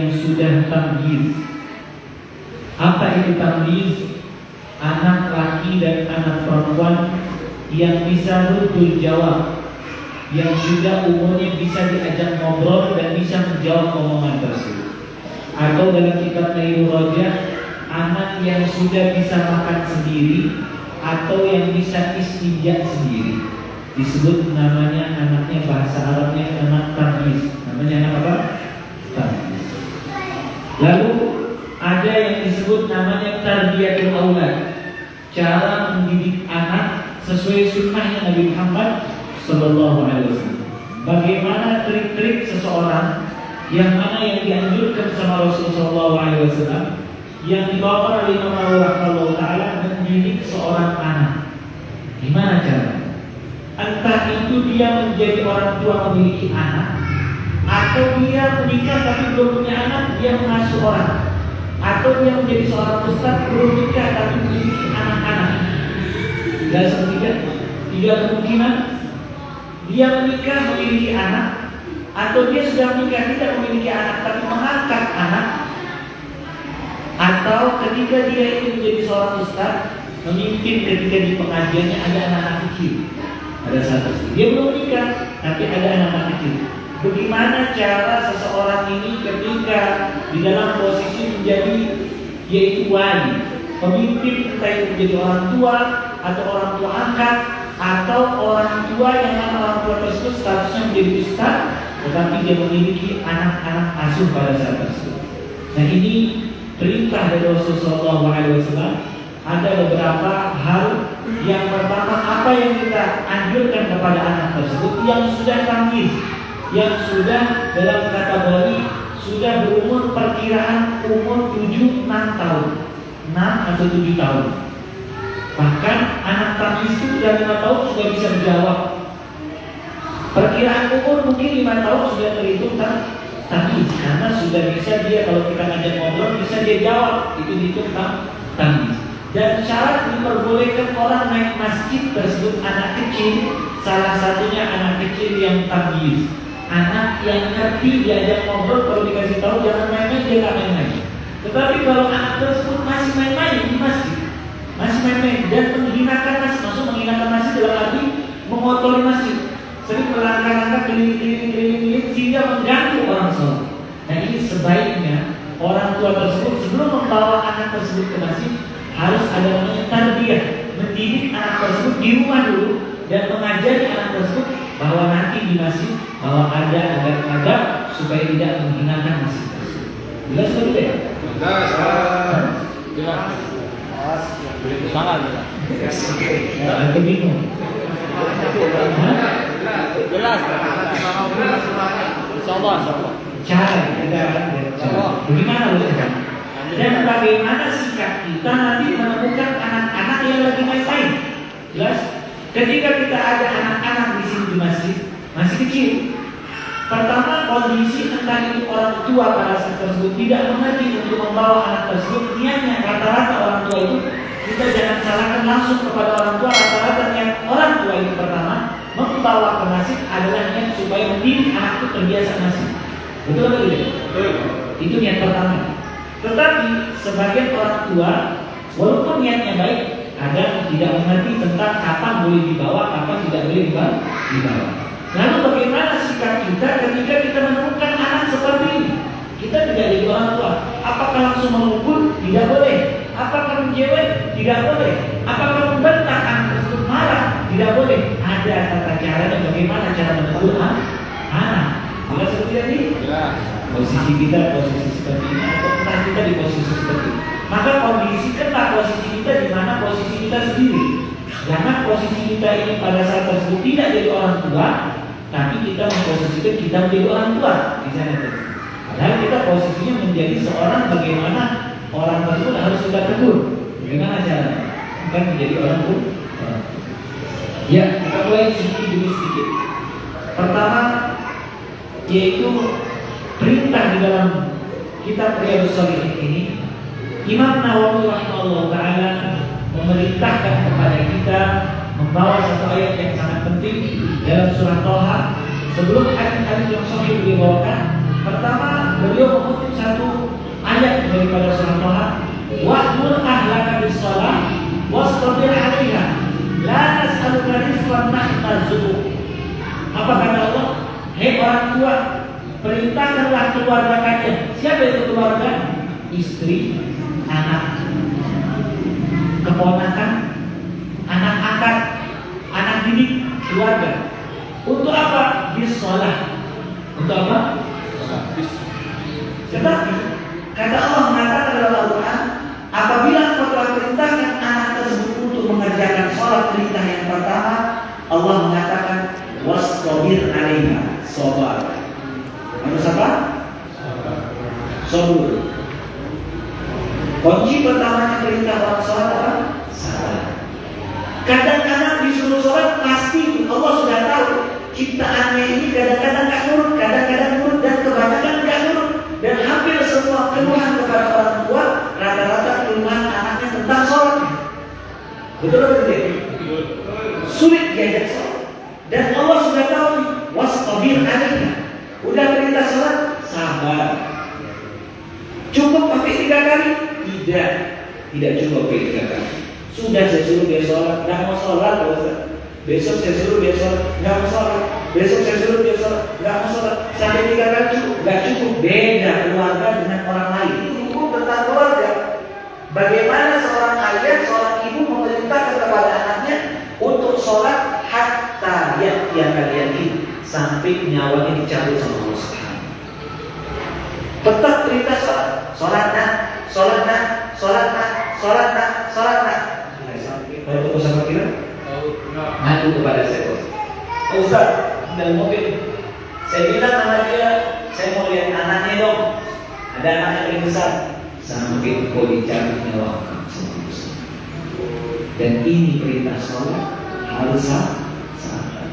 yang sudah tamyiz. Apa itu tamyiz? Anak laki dan anak perempuan yang bisa rutul jawab, yang sudah umurnya bisa diajak ngobrol dan bisa menjawab omongan tersebut. Atau dalam kitab Nailul Rajah, anak yang sudah bisa makan sendiri atau yang bisa istinja sendiri. Disebut namanya, anaknya bahasa Arabnya anak tamyiz. Namanya anak apa? Tamyiz. Lalu ada yang disebut namanya tarbiyatul aulad, cara mendidik anak sesuai sunnahnya Nabi Muhammad Sallallahu Alaihi Wasallam. Bagaimana trik-trik seseorang, yang mana yang dianjurkan sama Rasulullah Sallallahu Alaihi Wasallam, yang dibawa oleh Imam Nawawi Taala mendidik seorang anak. Gimana cara? Entah itu dia menjadi orang tua memiliki anak, atau dia menikah tapi belum punya anak, dia mengasuh orang, atau dia menjadi seorang ustaz belum nikah tapi memiliki anak-anak. Dan tiga kemungkinan: dia menikah memiliki anak, atau dia sudah menikah tidak memiliki anak tapi mengangkat anak, atau ketika dia itu menjadi seorang ustaz memimpin ketika di pengajiannya ada anak-anak kecil. Ada satu, dia belum menikah tapi ada anak-anak kecil. Bagaimana cara seseorang ini ketika di dalam posisi menjadi, yaitu wali, pemimpin, entah itu menjadi orang tua atau orang tua angkat, atau orang tua yang mana orang tua tersebut statusnya menjadi ustaz, tetapi dia memiliki anak-anak asuh pada saat tersebut. Nah, ini perintah dari Rasulullah SAW. Ada beberapa hal. Yang pertama, apa yang kita anjurkan kepada anak tersebut yang sudah tamyiz, yang sudah dalam kategori sudah berumur perkiraan umur 7-6 tahun, 6 atau 7 tahun. Bahkan anak tamyiz itu sudah 5 tahun sudah bisa menjawab. Perkiraan umur mungkin 5 tahun sudah terhitung tamyiz, karena sudah bisa dia, kalau kita ngajak ngobrol bisa dia jawab, itu dihitung tamyiz. Dan syarat diperbolehkan orang naik masjid tersebut anak kecil, salah satunya anak kecil yang tamyiz, anak yang ngerti diajak ngobrol, kalau dikasih tahu jangan main-main, dia nggak main-main. Tetapi kalau anak tersebut masih main-main di masjid, masih main-main dan menghinakan masjid, maksud menghinakan masjid dalam arti mengotori masjid, sering melangkah-langkah keliling-keliling sehingga mengganggu orang sholat. Nah, ini sebaiknya orang tua tersebut sebelum membawa anak tersebut ke masjid harus ada namanya tarbiyah, mendidik anak tersebut di rumah dulu dan mengajari anak tersebut bahwa nanti di masjid bahwa ada adab-adab supaya tidak menghinakan masjid tersebut. Jelas atau tidak? Jelas. Sangat jelas. Nanti bingung. Jelas. Insyaallah. Cara bagaimana Ustaz? Dan bagaimana sikap kita nanti menemukan anak-anak yang lagi main-main? Jelas. Ketika kita ada anak-anak di sini di masjid masih kecil, pertama kondisi entah itu orang tua pada saat tersebut tidak mengerti untuk membawa anak tersebut. Niatnya rata-rata orang tua itu, kita jangan salahkan langsung kepada orang tua. Rata-rata yang orang tua itu pertama membawa ke masjid adalah niat supaya mendidik anak itu terbiasa masjid. Betul atau tidak? Betul. Itu niat pertama. Tetapi sebagian orang tua walaupun niatnya baik, ada tidak mengerti tentang kapan boleh dibawa, kapan tidak boleh dibawa. Lalu bagaimana sikap kita ketika kita menemukan anak seperti ini? Kita tidak jadi orang tua. Apakah langsung memukul? Tidak boleh. Apakah menjewet? Tidak boleh. Apakah membentak anak tersebut marah? Tidak boleh. Ada tata caranya bagaimana cara menegur anak. Jelas seperti ini? Jelas. Posisi kita posisi seperti ini atau entah kita di posisi seperti ini. Maka kondisikanlah posisi kita di mana posisi kita sendiri. Jangan posisi kita ini pada saat tersebut tidak jadi orang tua, tapi kita memposisikan kita menjadi orang tua di sana tersebut. Padahal kita posisinya menjadi seorang, bagaimana orang tersebut harus kita tegur. Bagaimana caranya? Bukan menjadi orang tua. Ya, kita mulai sedikit demi sedikit. Pertama, yaitu perintah di dalam kitab Riyadhus Shalihin ini. Imam Nawawi rahimahullah taala memerintahkan kepada kita membawa satu ayat yang sangat penting dalam surah Thaha. Sebelum hadis-hadis yang sahih dibawakan, Pertama, beliau mengutip satu ayat daripada surah Toha, wa'mur ahlaka bis-shalah wastabir 'alaiha la nas'aluka rizqan nahnu narzuquk. Apa kata Allah? Hei orang tua, perintahkanlah keluarga kalian. Siapa itu keluarga? Istri, anak, keponakan, anak angkat, anak didik, keluarga. Untuk apa? Bis-shalah. Untuk apa? Tetapi kata Allah mengatakan dalam Al-Quran, apabila engkau telah perintahkan anak tersebut untuk mengerjakan sholat perintah yang pertama, Allah mengatakan wastabir 'alaiha, sabar. Harus apa? Sabar. Kunci pertamanya perintah orang sholat apa? Sabar. Kadang-kadang disuruh sholat pasti Allah sudah tahu ciptaannya ini kadang-kadang nggak nurut, kadang-kadang nurut dan kebanyakan nggak nurut. Dan hampir semua keluhan kepada orang tua rata-rata keluhan anaknya tentang sholatnya. Betul atau tidak? Sulit diajak sholat. Dan Allah sudah tahu wastabir 'alaiha. Udah perintah sholat, sabar. Cukup pakai 3 kali? Tidak cukup pakai 3 kali. Sudah saya suruh dia sholat, nggak mau sholat. Besok saya suruh dia sholat, nggak mau sholat. Besok saya suruh dia sholat, nggak mau sholat. Sampai 3 kali cukup, nggak cukup. Beda keluarga dengan orang lain. Itu hukum tentang keluarga. Bagaimana seorang ayah, seorang ibu memerintahkan kepada anaknya untuk sholat hatta yang kalian ini sampai nyawanya dicabut sama Allah Subhanahu. Tetap perintah sholat, sholat nak, sholat nak, sholat nak, sholat nak, sholat nak. Kalau ketemu sama kita, ngadu kepada saya, Ustaz, dalam mobil, saya bilang sama dia, saya mau lihat anaknya dong. Ada anak yang lebih besar, sampai kau dicabut nyawa kamu. Dan ini perintah sholat harus sabar.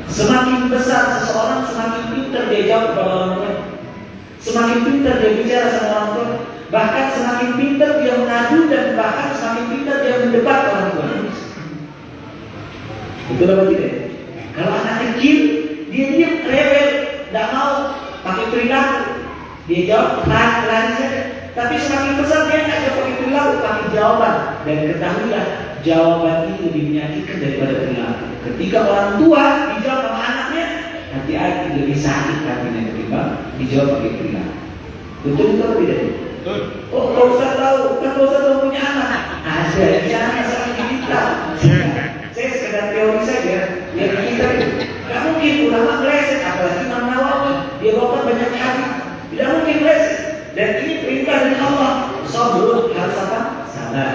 Semakin besar seseorang, semakin pintar dia jawab kepada orang tua. Semakin pintar dia bicara sama orang tua. Bahkan semakin pintar dia mengadu dan bahkan semakin pintar dia mendebat orang tua. Betul apa tidak? Kalau anak kecil, dia rebel, tidak mau pakai perilaku. Dia jawab lari saja. Tapi semakin besar dia tidak pakai perilaku, pakai jawaban. Dan ketahuilah, jawaban itu lebih menyakitkan daripada perilaku. Ketika orang tua dijawab sama anaknya, hati-hati lebih sakit hatinya ketimbang dijawab pakai perilaku. Betul atau tidak? Betul. Oh, kalau Ustaz tahu, kan Ustaz tahu punya anak. Ada, jangan salah kita. Saya sekedar teori saja. Yang kita tidak mungkin ulama meleset, apalagi Imam Nawawi. Dia bawa banyak hadis. Tidak mungkin meleset. Dan ini perintah dari Allah. Sabar, harus apa? Sabar.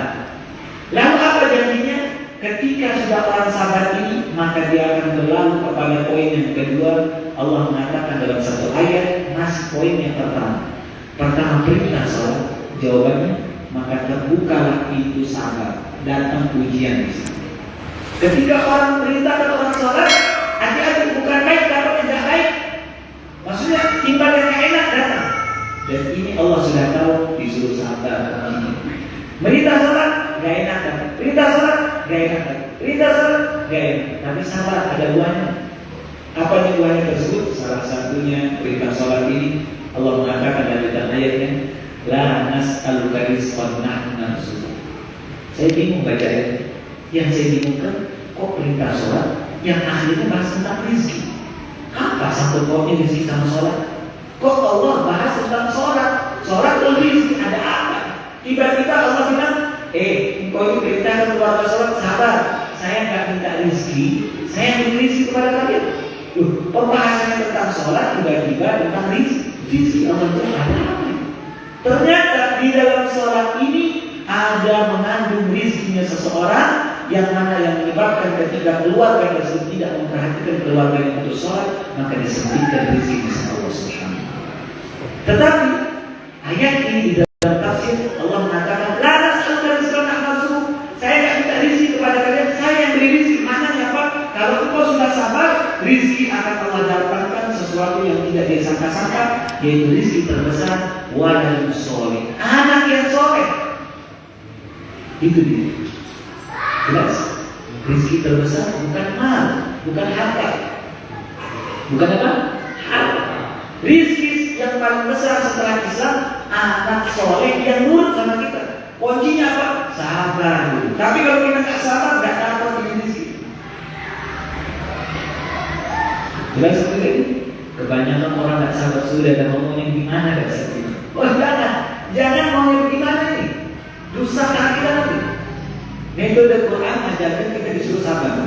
Lalu apa janjinya? Ketika sudah orang sabar ini, maka dia akan berlalu kepada poin yang kedua. Allah mengatakan dalam satu ayat, masih poin yang pertama. Pertama perintah sholat, jawabannya, maka terbukalah pintu sabar, datang ujian di sana. Ketika orang perintahkan orang sholat, hati-hati, bukan baik, dapat tidak baik. Maksudnya timbal yang enak datang. Dan ini Allah sudah tahu, disuruh sabar. Perintah sholat, gak enak kan? Perintah sholat, gak enak kan? Perintah sholat, gak enak. Tapi sabar, ada buahnya. Apa yang buahnya tersebut? Salah satunya perintah sholat ini Allah mengatakan dalam ayatnya, la nas'aluka rizqan nahnu narzuquk. Saya bingung baca ayat. Yang saya bingungkan, kok perintah sholat yang akhirnya bahas tentang rezeki? Apa sangkut pautnya rezeki sama sholat? Kok Allah bahas tentang sholat? Sholat dan rezeki ada apa? Tiba-tiba Allah bilang, engkau ini perintahkan keluarga sholat, sabar. Saya nggak minta rezeki, saya beri rezeki kepada kalian. Pembahasannya tentang sholat tiba-tiba tentang rezeki. Allah ada apa? Ternyata di dalam sholat ini ada mengandung rezekinya seseorang, yang mana yang menyebabkan ketika keluarga tersebut tidak memperhatikan keluarganya untuk sholat, maka disebutkan rezekinya sama Allah Subhanahu. Tetapi ayat ini di dalam tafsir Allah mengatakan, la nas'aluka rizqan nahnu narzuquk. Saya tidak minta rezeki kepada kalian, saya yang beri rezeki. Maknanya apa? Kalau engkau sudah sabar, rezeki akan Allah datangkan sesuatu yang tidak disangka-sangka, yaitu rezeki terbesar, walad soleh, anak yang soleh. Itu dia. Jelas? Rezeki terbesar bukan mal, bukan harta. Bukan apa? Harta. Rezeki yang paling besar setelah Islam, anak soleh yang nurut sama kita. Kuncinya apa? Sabar. Tapi kalau kita nggak sabar, nggak dapat ini sih. Jelas seperti ini. Kebanyakan orang nggak sabar sudah dan ngomongnya gimana dan seperti itu. Oh jangan ngomongnya gimana ini. Dosa kita nanti. Metode Quran ajarkan kita disuruh sabar.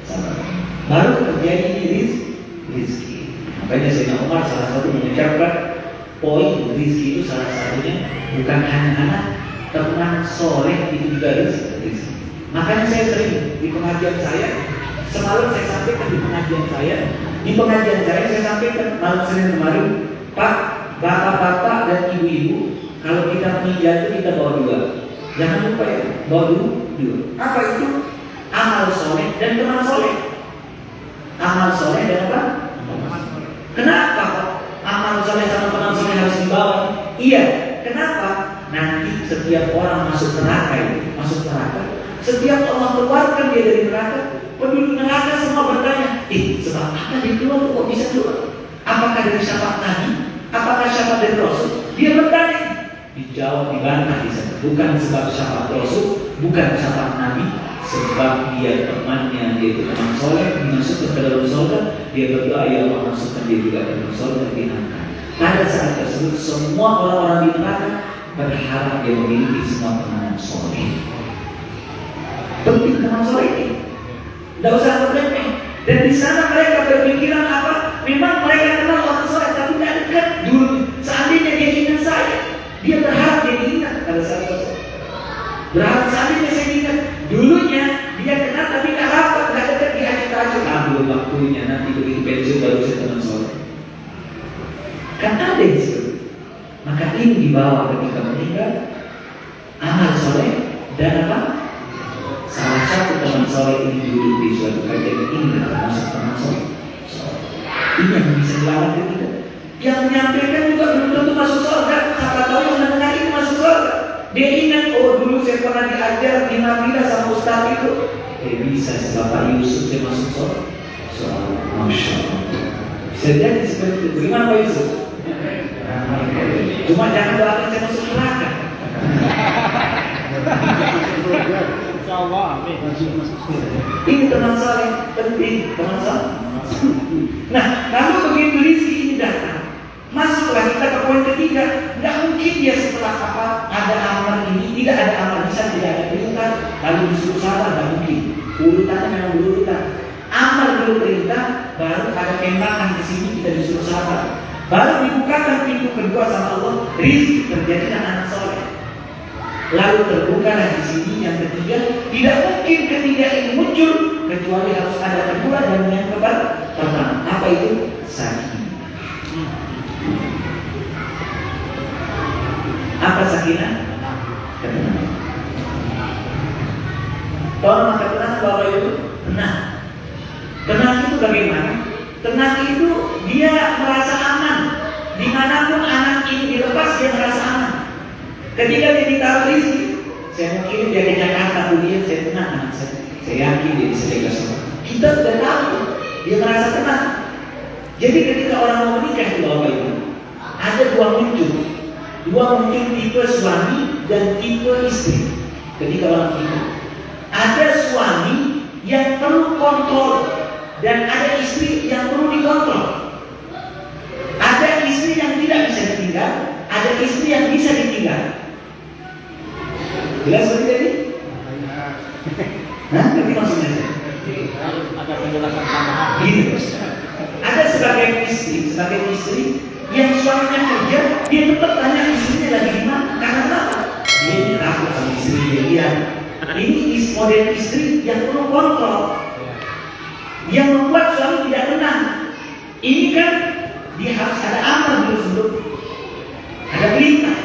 Sabar. Baru terjadi rizki. Makanya Sayyidina Umar salah satu mengucapkan poin rizki itu salah satunya bukan hanya anak teman soleh itu juga rizki. Makanya saya sering di pengajian saya, semalam saya sampaikan di pengajian saya sampaikan malam Senin kemarin, Pak, bapak-bapak dan ibu-ibu, kalau kita meninggal itu kita bawa dua. Jangan lupa ya, bawa dua. Apa itu? Amal soleh dan teman soleh. Amal soleh dan apa? Kenapa amal soleh sama teman soleh harus dibawa? Iya, kenapa? Nanti setiap orang masuk neraka, setiap Allah keluarkan dia dari neraka, penduduk neraka semua bertanya, sebab apa dia keluar? Kok bisa keluar? Apakah dari syafaat Nabi? Apakah syafaat dari Rasul? Dia bertanya. Dijawab, dibantah di sana. Bukan sebab syafaat Rasul, bukan syafaat Nabi, sebab dia temannya, dia itu teman soleh, dimasukkan ke dalam surga, dia berdoa, ya Allah masukkan dia juga ke dalam surga dan diangkat. Pada saat tersebut, semua orang-orang di neraka berharap dia memiliki semua teman soleh. Penting teman soleh ini, tidak usah berlemeh. Dan di sana mereka berpikiran apa? Memang mereka kenal orang soleh, tapi tidak dekat dulu. Seandainya dia ingat saya, dia berharap dia diingat pada saat tersebut. Berharap seandainya saya ingat. Dulunya dia kenal tapi nggak rapat, nggak dekat, dia acak-acak. Belum waktunya, nanti begitu pensiun baru saya teman soleh. Kan ada di situ. Maka ini dibawa ketika meninggal, amal soleh dan apa? Salah satu teman soleh ini duduk di suatu kajian ini termasuk teman soleh. Ini yang bisa dilawan kita. Yang menyampaikan juga belum tentu masuk surga. Siapa tahu yang mendengar ini masuk surga. Dia ingat, oh dulu saya pernah diajar di Madinah sama Ustaz itu. Bisa Bapak Yusuf saya masuk surga. Masya Allah. Bisa jadi seperti itu. Bagaimana Pak Yusuf? Cuma jangan doakan saya masuk neraka. Ini teman soleh penting, teman soleh. Nah, lalu begitu rizki ini datang, masuklah kita ke poin ketiga. Tidak mungkin dia setelah apa ada amal ini, tidak ada amal bisa, tidak ada perintah, lalu disuruh sabar, tidak mungkin. Urutannya memang berurutan. Amal dulu perintah, baru ada tembakan di sini kita disuruh sabar. Baru dibukakan pintu kedua sama Allah, rizki terjadi anak soleh. Lalu terbukalah di sini yang ketiga. Tidak mungkin ketiga ini muncul kecuali harus ada kedua dan yang pertama. Apa itu? Sakinah. Apa sakinah? Tenang. Tolong tenang Bapak Ibu. Tenang. Tenang itu bagaimana? Tenang itu dia merasa aman. Dimanapun anak ini dilepas dia merasa aman. Ketika dia ditaruh rizki, saya mungkin dia ke Jakarta, kemudian saya tenang anak saya yakin dia bisa jaga sholat. Kita sudah tahu, dia merasa tenang. Jadi ketika orang mau menikah di Bapak Ibu, ada dua muncul tipe suami dan tipe istri. Ketika orang menikah, ada suami yang perlu kontrol dan ada istri yang perlu dikontrol. Ada istri yang tidak bisa ditinggal, ada istri yang bisa ditinggal. Jelas seperti ini? Nah, nanti maksudnya Ada penjelasan tambahan. gini. Ada sebagian istri yang suaminya kerja, dia tetap tanya istrinya lagi di mana. Karena apa? Dia ini takut sama istri dia. Ini model istri yang perlu kontrol, yang membuat suami tidak tenang. Ini kan dia harus ada amal dulu, ada perintah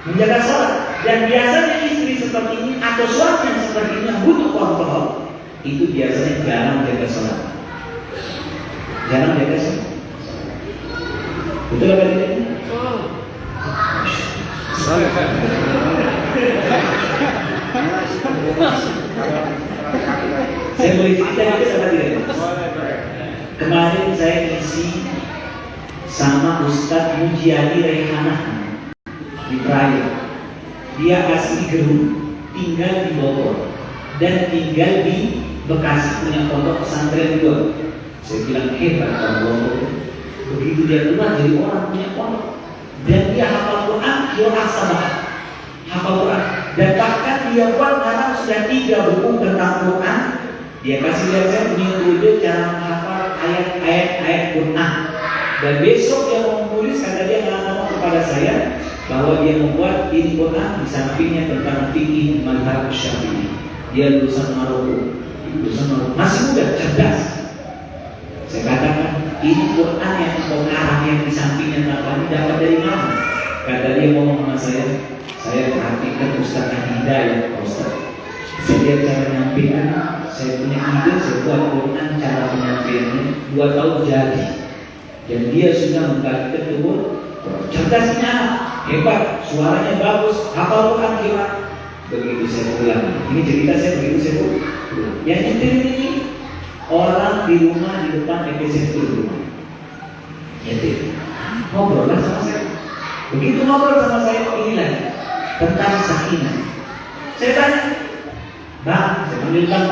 menjaga sholat. Dan biasanya istri seperti ini atau suami yang seperti ini yang butuh kontrol, itu biasanya jarang jaga sholat. Jarang jaga sholat. Betul apa tidak? Saya boleh cerita apa tidak? Kemarin saya isi sama Ustadz Mujiani Rehanah di Praia. Dia asli Gerung, tinggal di Bogor dan tinggal di Bekasi, punya pondok pesantren juga. Saya bilang hebat orang Bogor. Begitu dia keluar jadi orang punya pondok dan dia hafal Quran, qiraah sabah, hafal Quran. Dan bahkan dia buat sekarang sudah 3 buku tentang Quran. Dia kasih lihat saya punya ide cara menghafal ayat-ayat Quran. Dan besok dia mau menulis, kata dia ngomong kepada saya bahwa dia membuat ini Quran di sampingnya tentang fikih mazhab Syafi'i. Dia lulusan Maroko, masih muda, cerdas. Saya katakan ini Quran yang pengarang yang di sampingnya tentang dapat dari mana? Kata dia ngomong sama saya perhatikan Ustaz Hidayah, Ustaz. Saya lihat cara nyampaikan, saya punya ide, saya buat Quran cara penyampaiannya 2 tahun jadi. Dan dia sudah mengkaitkan kebun, cerdasnya, hebat, suaranya bagus, hafal Quran kira. Begitu saya pulang, ini cerita saya begitu saya pulang. Yang ini orang di rumah di depan EPC itu di rumah. Jadi ngobrol lah sama saya. Begitu ngobrol sama saya, inilah tentang sakinah. Saya tanya, Bang, saya panggil Bang,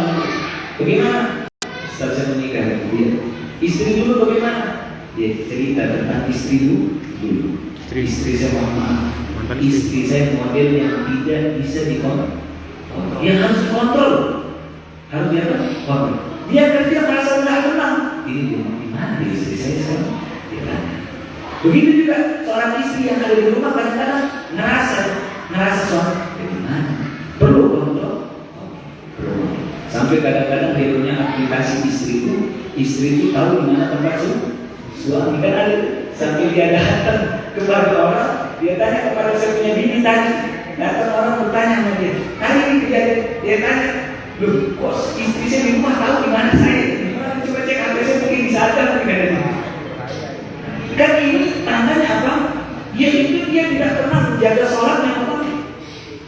bagaimana? Setelah saya menikah dengan dia, istri dulu bagaimana? Dia cerita tentang istri dulu. Istri saya mohon maaf, istri saya model yang tidak bisa dikontrol. Yang harus dikontrol, harus dia kontrol. Dia kerja merasa nggak tenang. Ini dia di mana istri saya sekarang? Dia tanya. Begitu juga seorang istri yang ada di rumah kadang-kadang ngerasa suami di mana? Perlu kontrol. Perlu. Sampai kadang-kadang dia punya aplikasi istri itu tahu di mana tempat suami kan ada. Sampai dia datang kepada orang, dia tanya kepada saya punya bini tadi. Datang orang bertanya sama dia, hari ini kejadian, dia tanya, loh, kok istri saya di rumah tahu di mana saya? Gimana coba cek HP saya mungkin bisa ada mungkin ada di. Kan ini tandanya apa? Dia itu dia tidak pernah menjaga sholat yang apa?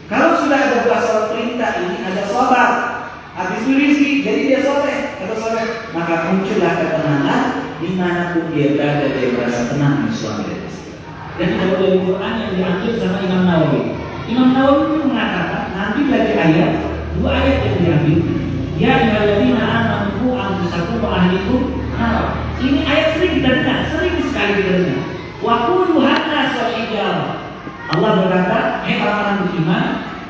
Kalau sudah ada buah sholat perintah ini ada sholat, habis itu rizki, jadi dia sholat atau sholat, maka muncullah ketenangan dimanapun dia berada, dia merasa tenang di suami dan istri. Dan kalau dari Quran yang diambil sama Imam Nawawi. Imam Nawawi itu mengatakan nanti dari ayat 2 ayat yang diambil. Ya ayyuhalladzina amanu qu anfusakum wa ahlikum nar. Ini ayat sering kita dengar, sering sekali kita dengar. Wa quluhan nas wal hijarah. Allah berkata, "Hai orang-orang beriman,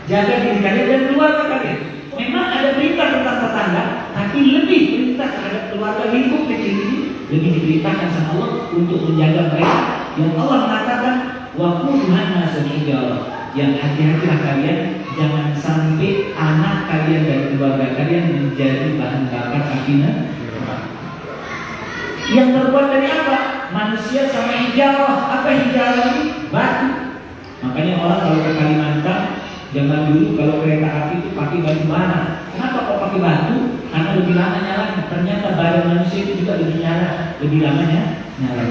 jaga diri kalian dan keluarga kalian." Memang ada perintah tentang tetangga, tapi lebih perintah terhadap keluarga lingkup kecil ini lebih diperintahkan sama Allah untuk menjaga mereka. Yang Allah mengatakan, "Wa quluhan nas wal hijarah." Yang hati-hatilah kalian, jangan sampai anak kalian dan keluarga kalian menjadi bahan bakar api neraka. Yang terbuat dari apa? Manusia sama hijarah. Apa hijarah ini? Batu. Makanya orang kalau ke Kalimantan zaman dulu kalau kereta api itu pakai batu bara. Kenapa kok pakai batu? Karena lebih lama nyala. Ternyata badan manusia itu juga lebih nyala, lebih lamanya nyala.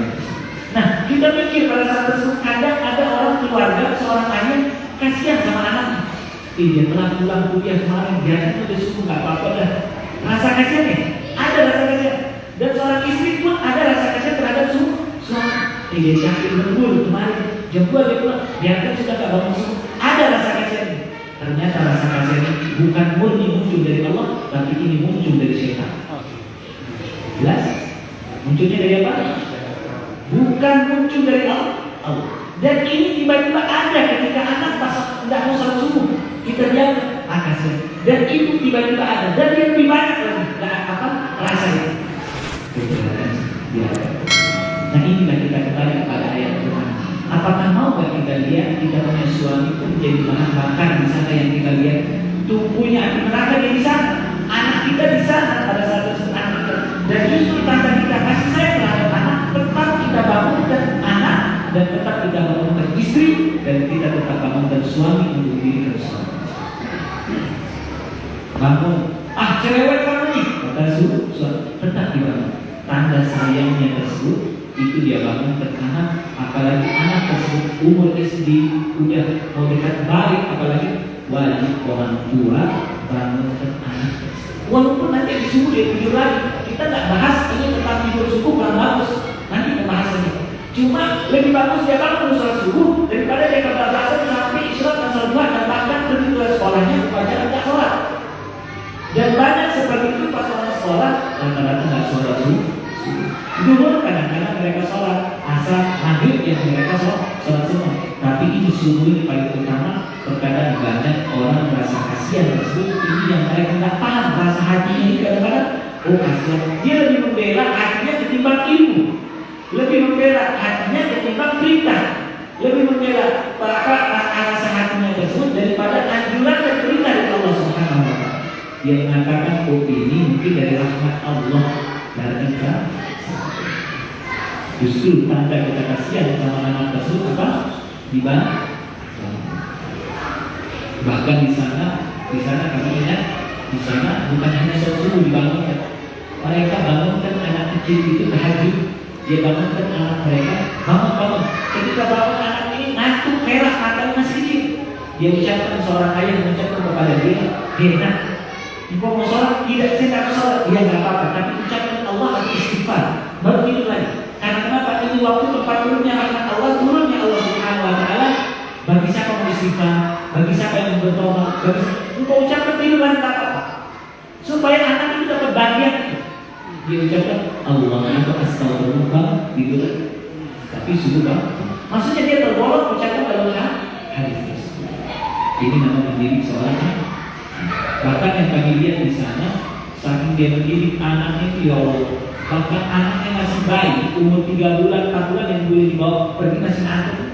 Nah, kita pikir pada saat tersebut kadang ada orang keluarga, seorang ayah kasihan sama anaknya. Dia telah pulang kuliah kemarin, dia udah suku nggak apa-apa dah. Rasa kasihan nih, ada rasa kasihan. Dan seorang istri pun ada rasa kasihan terhadap suami. Dia sakit lembur kemarin, jam 2 dia pulang, dia kan sudah nggak bangun subuh. Ada rasa kasihan. Ternyata rasa kasihan ini bukan murni muncul dari Allah, tapi ini muncul dari setan. Jelas? Munculnya dari apa? Bukan muncul dari Allah. Dan ini tiba-tiba ada ketika anak pas tidak mau salat subuh, kita jaga akasnya. Dan itu tiba-tiba ada. Dan yang lebih banyak lagi, nggak apa rasanya. Nah inilah kita kembali kepada ayat Tuhan. Apakah mau kita lihat kita punya suami pun jadi bahan bakar di sana yang kita lihat tubuhnya api neraka di sana, anak kita di sana pada saat tersebut anak kita. Dan justru tanda kita kasih sayang terhadap anak, tetap kita bangunkan anak dan tetap kita bangunkan istri dan kita tetap bangunkan suami untuk diri suami. Bangun, cerewet kamu nih, kata suami, tetap dibangun. Tanda sayangnya tersebut itu dia bangunkan anak, apalagi anak tersebut umur SD udah mau dekat balik, apalagi wajib orang tua bangunkan anak tersebut. Walaupun nanti disuruh dia tidur lagi, kita nggak bahas ini tentang tidur suku kurang bagus, nanti pembahasannya. Cuma lebih bagus dia bangun sholat subuh daripada dia kebablasan sampai isyarat dan sholat duha dan bahkan pergi ke sekolahnya upacara tidak sholat. Dan banyak seperti itu pas orang sekolah rata-rata nggak sholat subuh. Dulu kadang-kadang mereka sholat asal maghrib yang mereka sholat semua. Tapi ini subuh ini paling utama. Terkadang banyak orang merasa kasihan tersebut. Ini yang mereka nggak paham rasa hatinya ini kadang-kadang. Oh kasihan. Dia lebih membela hatinya ketimbang ilmu. Lebih membela hatinya ketimbang perintah. Lebih membela rasa hatinya tersebut daripada anjuran dan perintah dari Allah Subhanahu wa Ta'ala. Dia mengatakan oh ini mungkin dari rahmat Allah dan kita. Justru tanda kita kasihan sama anak tersebut apa? Dibangun. Bahkan di sana kami ingat di sana bukan hanya sholat subuh dibangunkan. Mereka bangunkan anak kecil itu tahajud. Dia bangunkan anak mereka bangun. Ketika bangun anak ini ngantuk merah matanya masih kecil. Dia ucapkan seorang ayah mengucapkan kepada dia, nak, engkau mau sholat? Tidak, saya tak mau sholat. Dia nggak apa-apa, tapi ucapkan Allah atau istighfar. Baru tidur lagi. Karena kenapa? Ini waktu tempat turunnya rahmat Allah, turunnya Allah Subhanahu wa Ta'ala. Bagi siapa yang istighfar, bagi siapa yang bertobat, bagi engkau ucapkan tidur lagi tak apa. Supaya anak itu dapat bagian. Dia ucapkan Allah atau astagfirullah tidur lagi. Tapi subuh bang. Maksudnya dia tergolong ucapkan dalam hadis. Ini nama mendidik seorang. Bahkan yang kami lihat di sana, saking dia mendidik anaknya itu ya Allah. Bahkan anaknya masih bayi, umur 3 bulan, 4 bulan yang boleh dibawa pergi masih ngantuk.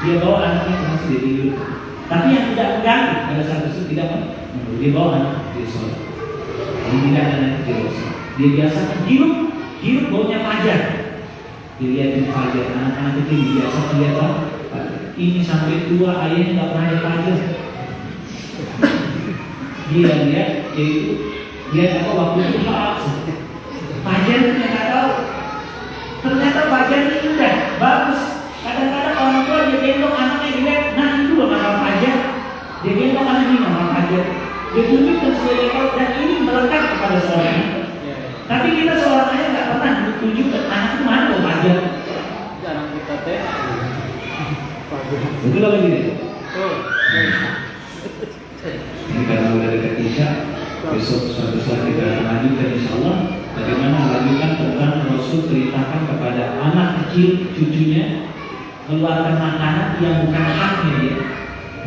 Dia bawa anaknya ke masjid tidur. Tapi yang tidak mengganggu pada saat itu tidak mengganggu. Dia bawa anak dia sholat. Ini tidak ada anak dia sholat. Dia biasa hirup baunya fajar. Dia lihatin fajar, anak-anak kecil biasa lihat fajar. Ini sampai tua ayahnya nggak pernah lihat fajar. Dia lihat yaitu lihat apa waktu itu fajar itu nggak tahu. Ternyata fajar itu indah, bagus. Kadang-kadang orang tua dia gendong anaknya dilihat, nah itu loh nama fajar. Dia gendong anaknya nama fajar. Dia tunjukkan sesuai tahu dan ini melekat kepada seorang. Tapi kita seorang ayah nggak pernah tunjukkan anak itu mana loh fajar. Jarang kita teh. Betul apa gitu? Oh. Ini karena udah dekat Isya, besok suatu saat kita akan lanjutkan insya Allah bagaimana melanjutkan tentang Rasul ceritakan kepada anak kecil cucunya mengeluarkan makanan yang bukan haknya dia,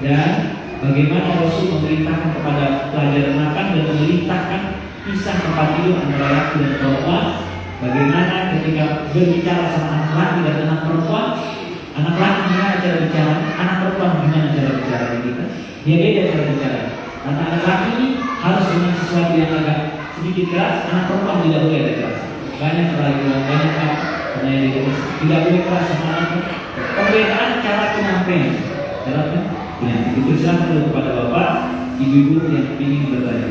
dan bagaimana Rasul memerintahkan kepada pelajar makan dan memerintahkan pisah tempat tidur antara laki dan perempuan. Bagaimana ketika berbicara sama anak laki dan anak perempuan, anak laki gimana cara bicara, anak perempuan gimana cara bicara kita. Dia beda cara bicara. Karena anak laki ini harus dengan sesuatu yang agak sedikit keras, anak perempuan tidak boleh ada keras. Banyak perlakuan, banyak karena yang tidak boleh keras sama anak. Perbedaan cara penyampaian, cara penyampaian itu silakan kepada bapak, ibu-ibu yang ingin bertanya.